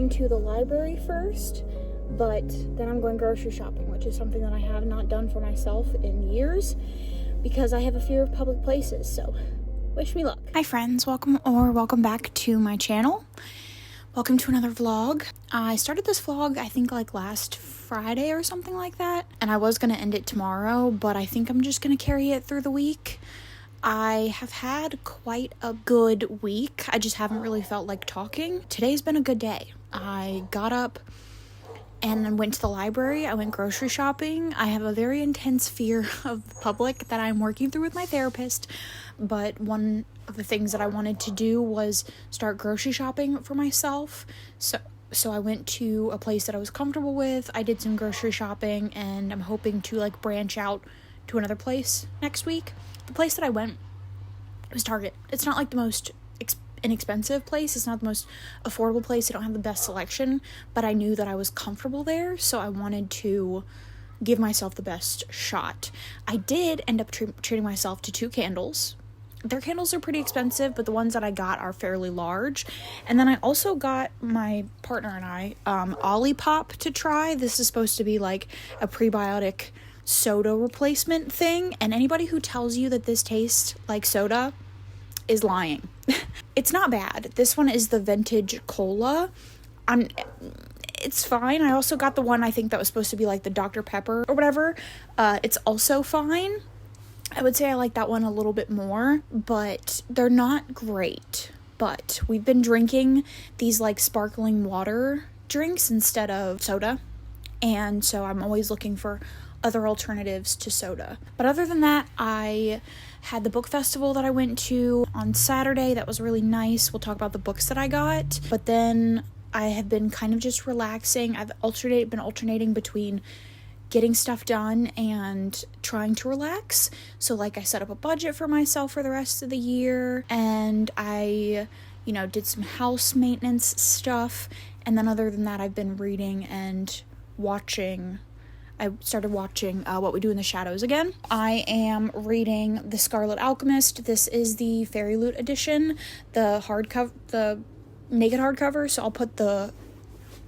going to the library first, but then I'm going grocery shopping, which is something that I have not done for myself in years because I have a fear of public places, so wish me luck. Hi friends, welcome back to my channel. Welcome to another vlog. I started this vlog, I think like last Friday or something like that, and I was gonna end it tomorrow, but I think I'm just gonna carry it through the week. I have had quite a good week. I just haven't really felt like talking. Today's been a good day. I got up and then went to the library. I went grocery shopping. I have a very intense fear of the public that I'm working through with my therapist, but one of the things that I wanted to do was start grocery shopping for myself. So I went to a place that I was comfortable with. I did some grocery shopping, and I'm hoping to like branch out to another place next week. The place that I went was Target. It's not like the most inexpensive place. It's not the most affordable place. They don't have the best selection, but I knew that I was comfortable there, so I wanted to give myself the best shot. I did end up treating myself to 2 candles. Their candles are pretty expensive, but the ones that I got are fairly large. And then I also got my partner and I Olipop to try. This is supposed to be like a prebiotic soda replacement thing, and anybody who tells you that this tastes like soda is lying. It's not bad. This one is the vintage cola. It's fine. I also got the one I think that was supposed to be like the Dr. Pepper or whatever. It's also fine. I would say I like that one a little bit more, but they're not great. But we've been drinking these like sparkling water drinks instead of soda, and so I'm always looking for other alternatives to soda. But other than that, I had the book festival that I went to on Saturday. That was really nice. We'll talk about the books that I got. But then I have been kind of just relaxing. I've been alternating between getting stuff done and trying to relax. So like I set up a budget for myself for the rest of the year, and I, did some house maintenance stuff. And then other than that, I've been reading and watching. I started watching What We Do in the Shadows again. I am reading The Scarlet Alchemist. This is the Fairy Loot edition, the naked hardcover. So I'll put the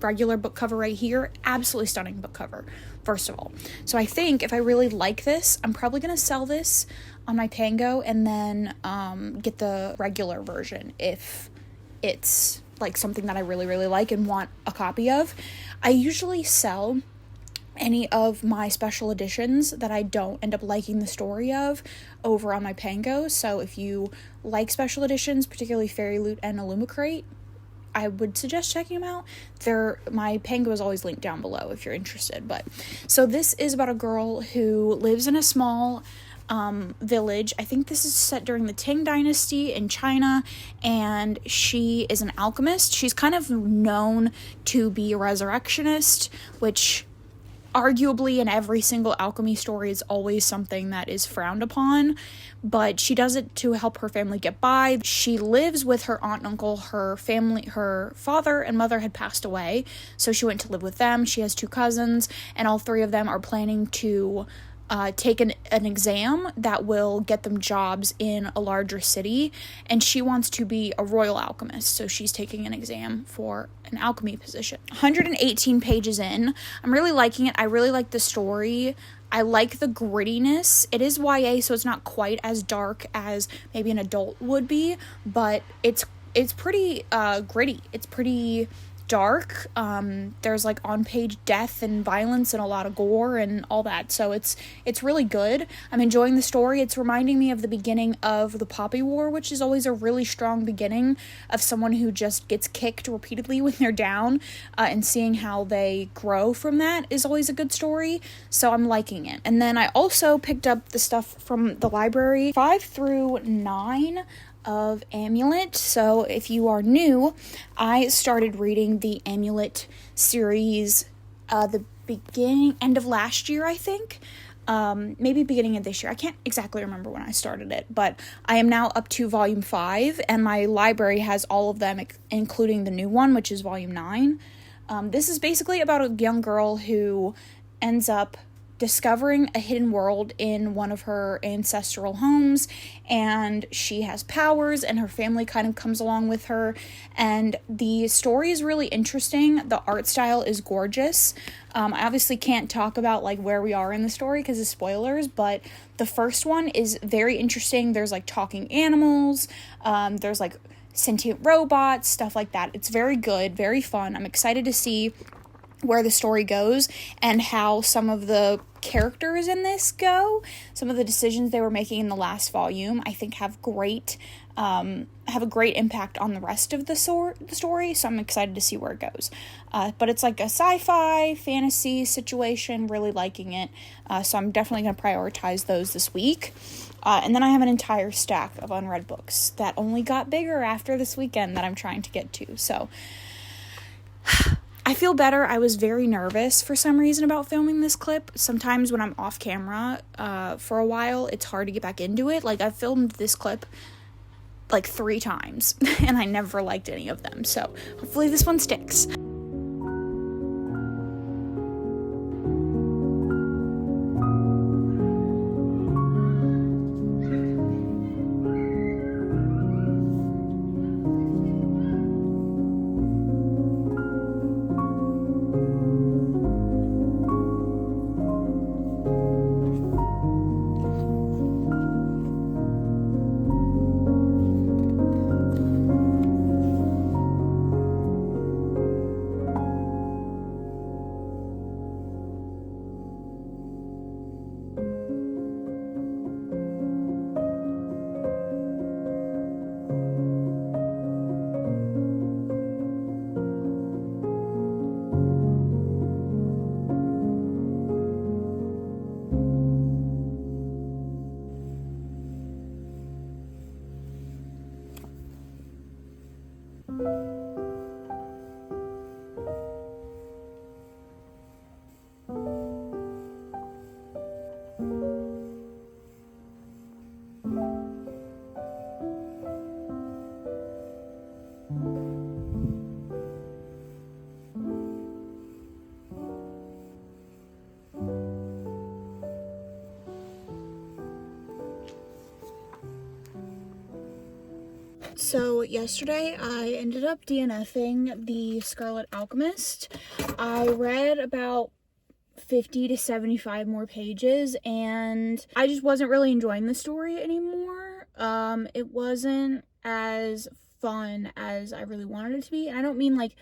regular book cover right here. Absolutely stunning book cover, first of all. So I think if I really like this, I'm probably going to sell this on my Pango and then get the regular version if it's like something that I really, really like and want a copy of. I usually sell any of my special editions that I don't end up liking the story of over on my Pango. So if you like special editions, particularly Fairy Loot and Illumicrate, I would suggest checking them out. My Pango is always linked down below if you're interested. But so this is about a girl who lives in a small village. I think this is set during the Tang Dynasty in China, and she is an alchemist. She's kind of known to be a resurrectionist, which arguably in every single alchemy story is always something that is frowned upon, but she does it to help her family get by. She lives with her aunt and uncle. Her father and mother had passed away, so she went to live with them. She has 2 cousins, and all 3 of them are planning to take an exam that will get them jobs in a larger city, and she wants to be a royal alchemist, so she's taking an exam for an alchemy position. 118 pages in. I'm really liking it. I really like the story. I like the grittiness. It is YA, so it's not quite as dark as maybe an adult would be, but it's pretty gritty. It's pretty dark. There's like on-page death and violence and a lot of gore and all that, so it's really good. I'm enjoying the story. It's reminding me of the beginning of the Poppy War, which is always a really strong beginning of someone who just gets kicked repeatedly when they're down, and seeing how they grow from that is always a good story, so I'm liking it. And then I also picked up the stuff from the library, 5 through 9 of Amulet. So if you are new, I started reading the Amulet series the end of last year, I think. Maybe beginning of this year. I can't exactly remember when I started it, but I am now up to volume 5, and my library has all of them, including the new one, which is volume 9. This is basically about a young girl who ends up discovering a hidden world in one of her ancestral homes, and she has powers, and her family kind of comes along with her, and the story is really interesting. The art style is gorgeous. I obviously can't talk about like where we are in the story because of spoilers, but the first one is very interesting. There's like talking animals, there's like sentient robots, stuff like that. It's very good, very fun. I'm excited to see where the story goes and how some of the characters in this go. Some of the decisions they were making in the last volume, I think, have a great impact on the rest of the story, so I'm excited to see where it goes. But it's like a sci-fi fantasy situation, really liking it, so I'm definitely going to prioritize those this week. And then I have an entire stack of unread books that only got bigger after this weekend that I'm trying to get to, so I feel better. I was very nervous for some reason about filming this clip. Sometimes when I'm off camera for a while, it's hard to get back into it. Like, I filmed this clip like 3 times, and I never liked any of them. So hopefully this one sticks. So yesterday I ended up DNFing The Scarlet Alchemist. I read about 50 to 75 more pages, and I just wasn't really enjoying the story anymore. It wasn't as fun as I really wanted it to be. And I don't mean like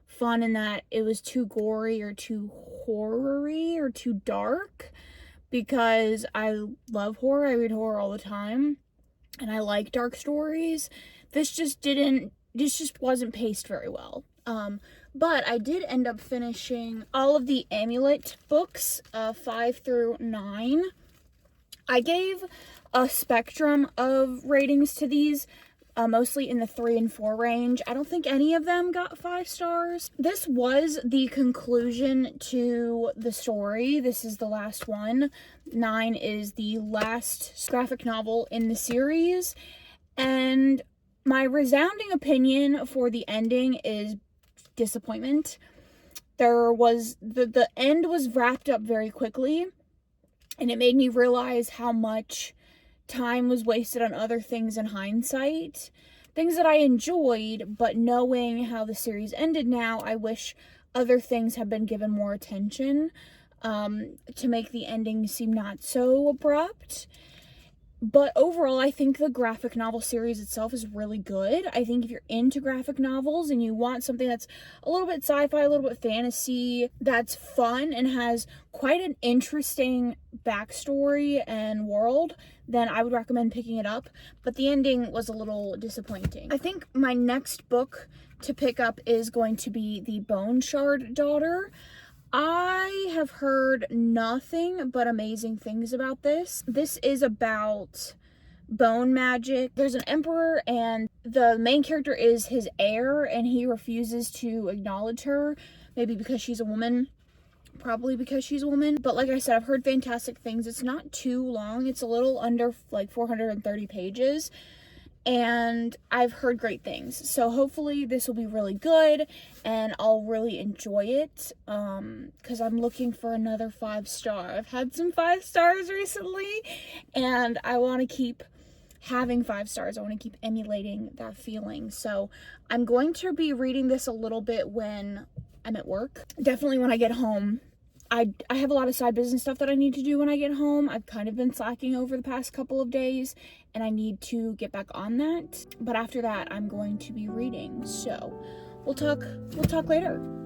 fun in that it was too gory or too horror-y or too dark, because I love horror. I read horror all the time, and I like dark stories. This just wasn't paced very well. But I did end up finishing all of the Amulet books, 5 through 9. I gave a spectrum of ratings to these, mostly in the 3 and 4 range. I don't think any of them got 5 stars. This was the conclusion to the story. This is the last one. 9 is the last graphic novel in the series, and my resounding opinion for the ending is disappointment. There was the end was wrapped up very quickly, and it made me realize how much time was wasted on other things in hindsight. Things that I enjoyed, but knowing how the series ended now, I wish other things had been given more attention, to make the ending seem not so abrupt. But overall, I think the graphic novel series itself is really good. I think if you're into graphic novels and you want something that's a little bit sci-fi, a little bit fantasy, that's fun and has quite an interesting backstory and world, then I would recommend picking it up. But the ending was a little disappointing. I think my next book to pick up is going to be The Bone Shard Daughter. I have heard nothing but amazing things about this. This is about bone magic. There's an emperor, and the main character is his heir, and he refuses to acknowledge her, maybe because she's a woman. Probably because she's a woman. But like I said, I've heard fantastic things. It's not too long. It's a little under like 430 pages. and I've heard great things. So hopefully this will be really good and I'll really enjoy it, because I'm looking for another 5-star. I've had some 5 stars recently and I want to keep having 5 stars. I want to keep emulating that feeling. So I'm going to be reading this a little bit when I'm at work. Definitely when I get home. I have a lot of side business stuff that I need to do when I get home. I've kind of been slacking over the past couple of days and I need to get back on that. But after that, I'm going to be reading. So we'll talk later.